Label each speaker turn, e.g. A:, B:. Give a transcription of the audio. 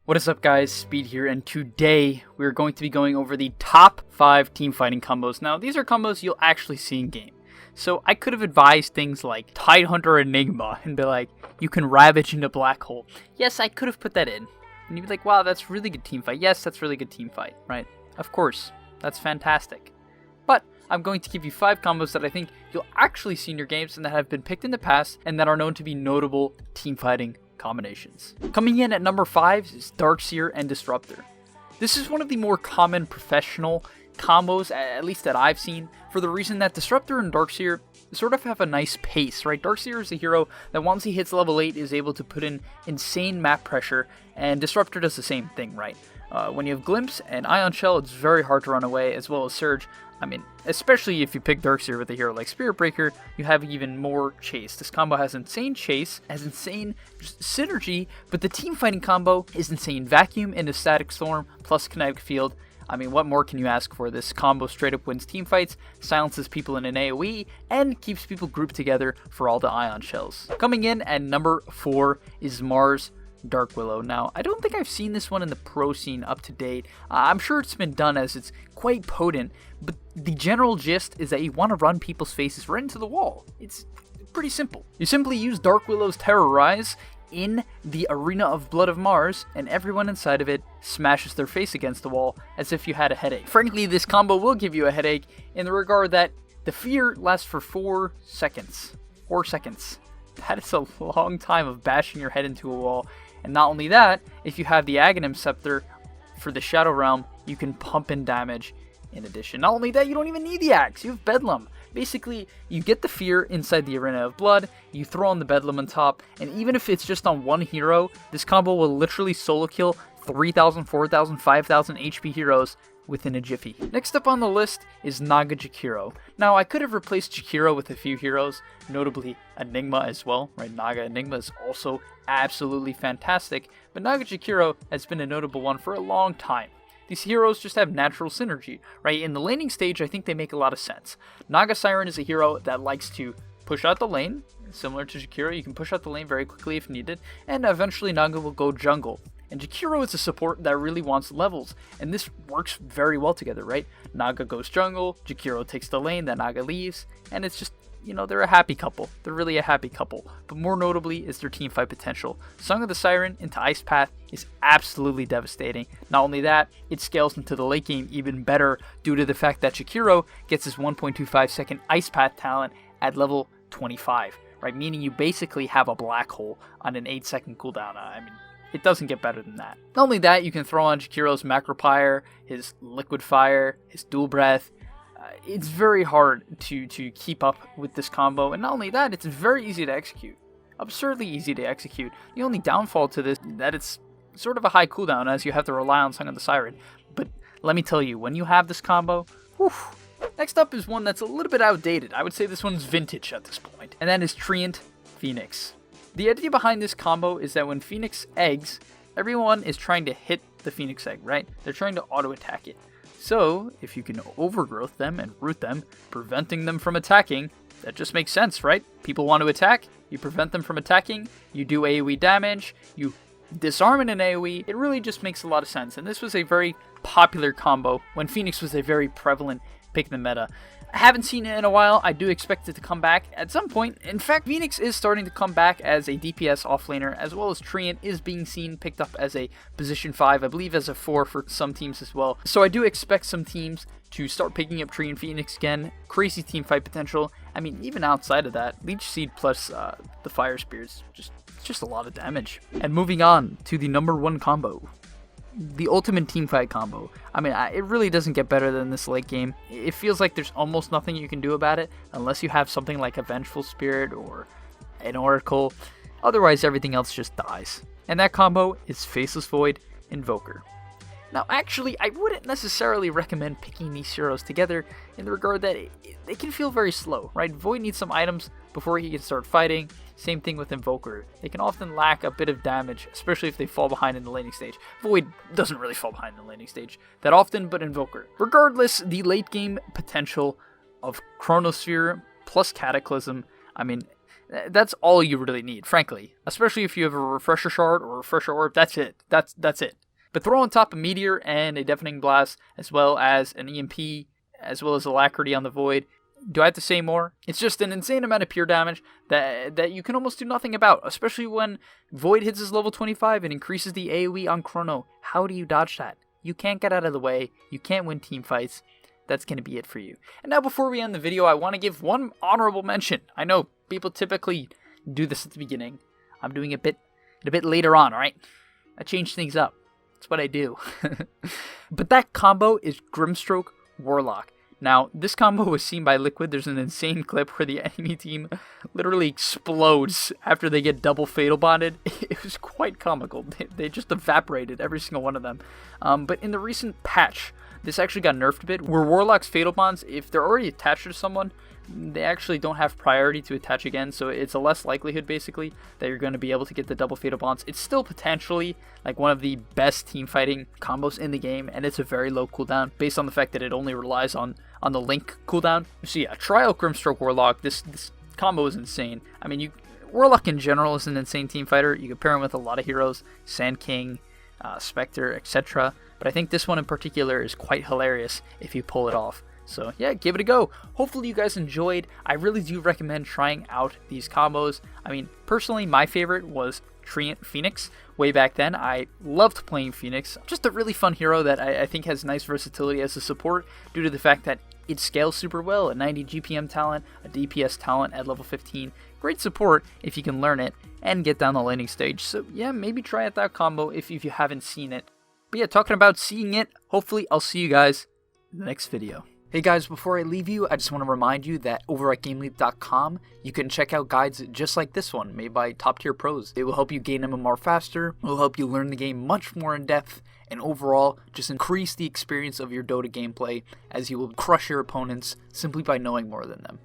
A: What is up guys, Speed here, and today we're going to be going over the top 5 team fighting combos. Now these are combos you'll actually see in game. So I could have advised things like Tidehunter Enigma and be like, you can ravage into Black Hole. Yes, I could have put that in. And you'd be like, wow, that's really good team fight. Yes, that's really good team fight, right? Of course, that's fantastic. But I'm going to give you 5 combos that I think you'll actually see in your games and that have been picked in the past and that are known to be notable team fighting combinations. Coming in at number 5 is Dark Seer and Disruptor. This is one of the more common professional combos, at least that I've seen, for the reason that Disruptor and Dark Seer sort of have a nice pace, right? Dark Seer is a hero that once he hits level 8 is able to put in insane map pressure, and Disruptor does the same thing, right? When you have Glimpse and Ion Shell, it's very hard to run away, as well as Surge. I mean, especially if you pick Dark Seer with a hero like Spirit Breaker, you have even more chase. This combo has insane chase, has insane synergy, but the team fighting combo is insane. Vacuum into Static Storm plus Kinetic Field. I mean, what more can you ask for? This combo straight up wins team fights, silences people in an AoE, and keeps people grouped together for all the Ion Shells. Coming in at number 4 is Mars Dark Willow. Now, I don't think I've seen this one in the pro scene up to date. I'm sure it's been done as it's quite potent, but the general gist is that you want to run people's faces right into the wall. It's pretty simple. You simply use Dark Willow's Terrorize in the Arena of Blood of Mars, and everyone inside of it smashes their face against the wall as if you had a headache. Frankly, this combo will give you a headache in the regard that the fear lasts for 4 seconds. 4 seconds. That is a long time of bashing your head into a wall. And not only that, if you have the Aghanim Scepter for the Shadow Realm, you can pump in damage in addition. Not only that, you don't even need the axe, you have Bedlam. Basically, you get the fear inside the Arena of Blood, you throw on the Bedlam on top, and even if it's just on one hero, this combo will literally solo kill 3,000, 4,000, 5,000 HP heroes within a jiffy. Next up on the list is Naga Jakiro. Now, I could have replaced Jakiro with a few heroes, notably Enigma as well, right? Naga Enigma is also absolutely fantastic, but Naga Jakiro has been a notable one for a long time. These heroes just have natural synergy, right? In the laning stage, I think they make a lot of sense. Naga Siren is a hero that likes to push out the lane. Similar to Jakiro, you can push out the lane very quickly if needed, and eventually Naga will go jungle. And Jakiro is a support that really wants levels, and this works very well together, right? Naga goes jungle, Jakiro takes the lane, then Naga leaves, and it's just, you know, they're a happy couple. They're really a happy couple. But more notably is their teamfight potential. Song of the Siren into Ice Path is absolutely devastating. Not only that, it scales into the late game even better due to the fact that Jakiro gets his 1.25 second Ice Path talent at level 25, right? Meaning you basically have a black hole on an 8-second cooldown. I mean, it doesn't get better than that. Not only that, you can throw on Jakiro's Macropyre, his Liquid Fire, his Dual Breath. It's very hard to keep up with this combo, and not only that, it's very easy to execute. Absurdly easy to execute. The only downfall to this is that it's sort of a high cooldown as you have to rely on Song of the Siren. But let me tell you, when you have this combo, whew. Next up is one that's a little bit outdated. I would say this one's vintage at this point, and that is Treant Phoenix. The idea behind this combo is that when Phoenix eggs, everyone is trying to hit the Phoenix egg, right? They're trying to auto-attack it. So, if you can overgrowth them and root them, preventing them from attacking, that just makes sense, right? People want to attack, you prevent them from attacking, you do AoE damage, you disarm in an AoE, it really just makes a lot of sense. And this was a very popular combo when Phoenix was a very prevalent pick in the meta. I haven't seen it in a while. I do expect it to come back at some point. In fact, Phoenix is starting to come back as a DPS offlaner, as well as Treant is being seen picked up as a position 5, I believe as a 4 for some teams as well. So I do expect some teams to start picking up Treant Phoenix again. Crazy team fight potential. I mean, even outside of that, Leech Seed plus the Fire Spears, just a lot of damage. And moving on to the number 1 combo. The ultimate teamfight combo. I mean, it really doesn't get better than this late game. It feels like there's almost nothing you can do about it unless you have something like a Vengeful Spirit or an Oracle. Otherwise, everything else just dies. And that combo is Faceless Void Invoker. Now, actually, I wouldn't necessarily recommend picking these heroes together in the regard that they can feel very slow, right? Void needs some items before he can start fighting. Same thing with Invoker. They can often lack a bit of damage, especially if they fall behind in the laning stage. Void doesn't really fall behind in the laning stage that often, but Invoker. Regardless, the late game potential of Chronosphere plus Cataclysm, I mean, That's all you really need, frankly. Especially if you have a refresher shard or a refresher orb, that's it. That's it. But throw on top a meteor and a deafening blast, as well as an EMP, as well as alacrity on the void. Do I have to say more? It's just an insane amount of pure damage that you can almost do nothing about, especially when Void hits his level 25 and increases the AoE on Chrono. How do you dodge that? You can't get out of the way. You can't win team fights. That's going to be it for you. And now before we end the video, I want to give one honorable mention. I know people typically do this at the beginning. I'm doing it a bit later on, alright? I change things up. That's what I do. But that combo is Grimstroke Warlock. Now, this combo was seen by Liquid. There's an insane clip where the enemy team literally explodes after they get double fatal bonded. It was quite comical. They just evaporated, every single one of them. But in the recent patch, this actually got nerfed a bit, where Warlock's fatal bonds, if they're already attached to someone, they actually don't have priority to attach again, so it's a less likelihood, basically, that you're going to be able to get the double fatal bonds. It's still potentially like one of the best team fighting combos in the game, and it's a very low cooldown, based on the fact that it only relies on the Link cooldown. So yeah, try out Grimstroke Warlock. This combo is insane. I mean, Warlock in general is an insane team fighter. You can pair him with a lot of heroes, Sand King, Spectre, etc. But I think this one in particular is quite hilarious if you pull it off. So yeah, give it a go. Hopefully you guys enjoyed. I really do recommend trying out these combos. I mean, personally, my favorite was Treant Phoenix. Way back then, I loved playing Phoenix. Just a really fun hero that I think has nice versatility as a support due to the fact that it scales super well. A 90 GPM talent, a DPS talent at level 15. Great support if you can learn it and get down the laning stage. So yeah, maybe try out that combo if you haven't seen it. But yeah, talking about seeing it, hopefully I'll see you guys in the next video. Hey guys, before I leave you, I just want to remind you that over at gameleap.com, you can check out guides just like this one, made by top tier pros. It will help you gain MMR faster, it will help you learn the game much more in depth, and overall, just increase the experience of your Dota gameplay as you will crush your opponents simply by knowing more than them.